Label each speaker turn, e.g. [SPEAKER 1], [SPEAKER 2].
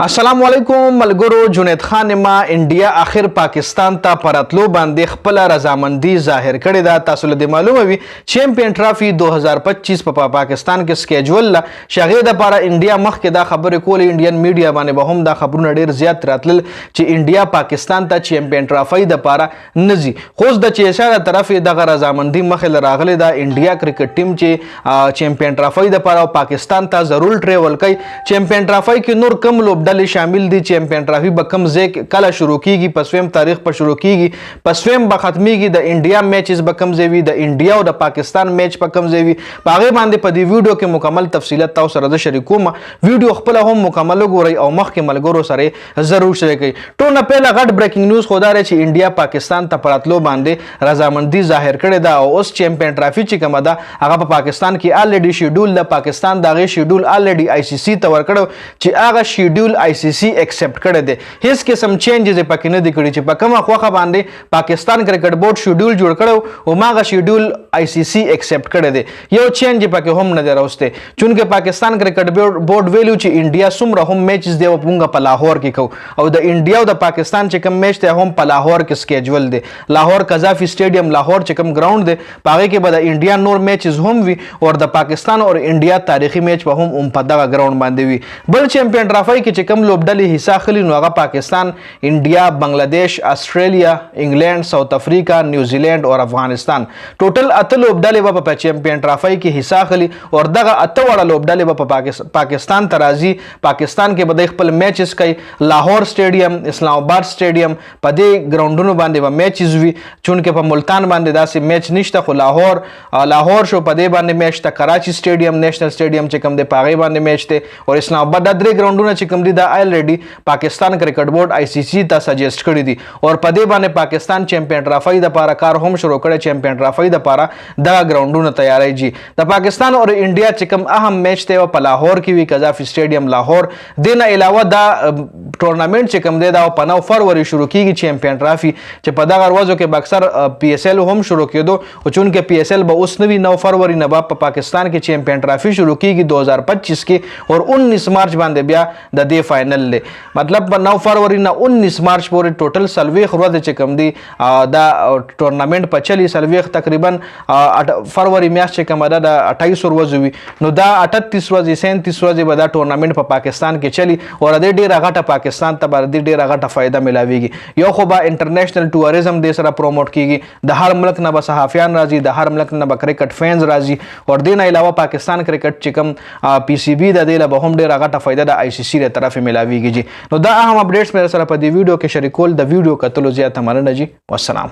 [SPEAKER 1] السلام علیکم ملګرو. جنید خان ما انډیا اخر پاکستان ته پراتلو باندې خپل رضامندي ظاهر کړې ده. تاسو له معلومه وي چیمپئن ټرافي 2025 په پاکستان کې سکیجول لا شغې د لپاره انډیا مخکې دا خبرې کولې. انډین میډیا باندې به هم دا خبرونه ډیر زیات راتلل چې انډیا پاکستان ته چیمپئن ټرافي د لپاره نزي. خو د چیشا طرف دغه رضامندي مخې راغلي ده. انډیا کرکټ ټیم چې چیمپئن ټرافي د لپاره پاکستان ته ضرور ټریول کوي. چیمپئن ټرافي کې نور کم لوبډلې شامل دي. چیمپئن ټرافي به کم ځای کله شروع کیږي، په سویم تاریخ په شروع کیږي، په سویم به ختمیږي. د انډیا میچز به کم ځای وي، د انډیا او د پاکستان میچ په کم ځای وي. په هغې باندې په دې ویډیو کې مکمل تفصیلات تاسو سره زه شریکوم. ویډیو خپله هم مکمل وګورئ او مخکې ملګرو سره ضرور شریک کړئ. ټول نه پهله غټ بریکینګ نیوز خو دا دی چې انډیا پاکستان ته په راتلو باندې رضامندي ظاهر کړې ده او اوس چیمپئن ټرافي چې کومه ده هغه په پاکستان کې الریډي شیډول ده. پاکستان د هغې شیډول الریډي آی سی سی ته ورکړو چې هغه شیډول آی سی سی ایکسپټ کړی دی. هیڅ قسم چینجز یې پکې نه دي کړي چې په کومه خوښه باندې پاکستان کرکټ بورډ شیډول جوړ کړی او هغه شیډول آی سی سی ایکسپټ کړی دی. یو چینج پکې هم نه دی راوستی چونکې پاکستان کرکټ بورډ ویلو چې انډیا څومره هم میچز دی موږ په لاهور کې کوو او د انډیا او د پاکستان چې کوم میچ دی هم په لاهور کې سکیجول دی. لاهور قذافي سټیډیم لاهور چې کوم ګراوند دی په هغې کې به د انډیا نور میچز هم وي او د پاکستان او انډیا تاریخي میچ به هم په دغه ګراوند باندې وي. بل چیمپئن ټرافي کې چې کوم لوبډلې حصہ اخلي نو هغه پاکستان، انډیا، بنگلادیش، استرالیا، انګلینډ، ساوث افریقا، نیوزیلینډ او افغانستان. ټوټل 8 لوبډلې به په چیمپئن ټرافي کې حصہ اخلي او دغه 8 وړه لوبډلې به په پاکستان ته راځي. پاکستان کې به د خپل میچز کوي. لاهور سټیډیم، اسلام آباد سټیډیم په دې ګراوندونو باندې به میچز وي چونکې په ملتان باندې داسې میچ نشته. خو لاهور شو په دې باندې میچ ته. کراچي سټیډیم، نیشنل سټیډیم چې کوم دی په هغې باندې میچ دی او اسلام آباد. دا 3 ګراوندونه چې کوم دي دا الریډي پاکستان کرکټ بورډ آی سی سی ته سجیسټ کړی دي او په دې باندې پاکستان چیمپئن ټرافي د لپاره کار هم شروع کړی. چیمپئن ټرافي د لپاره دغه ګراوندونه تیاری جي. د پاکستان او انډیا چې کوم اهم میچ دی په لاهور کې وي، قذافي سټیډیم لاهور. د نه علاوه دا ټورنامنټ چې کوم دی دا په 9 فروری شروع کیږي. چیمپئن ټرافي چې په دغه ورځو کې به اکثر پی ایس ایل هم شروع کېدو او چونکې پی ایس ایل به اوس نه وي 9 فروری نه به په پاکستان کې چیمپئن ټرافي شروع کیږي 2025 کې او 19 مارچ باندې بیا د دې فائنل دی. مطلب په 9 فروری نه 19 مارچ پورې ټوټل 40 ورځې چې کوم دی دا ټورنامنټ په چلی 40 تقریبا فروری میاشت چې کومه ده د 28 ورځې وي نو دا 38 ورځې 37 ورځې به دا ټورنامنټ په پاکستان کې چلی او د ډیره غټه پاکستان ته به ډیره غټه فائدہ ملاويږي. یو خو به انټرنیشنل ټوریزم د سره پروموټ کیږي. د هر ملک نه به صحافیان راځي، د هر ملک نه به کرکټ فینز راځي او د نه علاوه پاکستان کرکټ چې کوم پی سی بی د دې له به هم ډیره غټه فائدہ د آی سی سی له طرف ملاويږي. نو دا اهم اپډیټس مې سره په دې ویډیو کې شریکول. د ویډیو کتلو زیاته مننه جی. والسلام.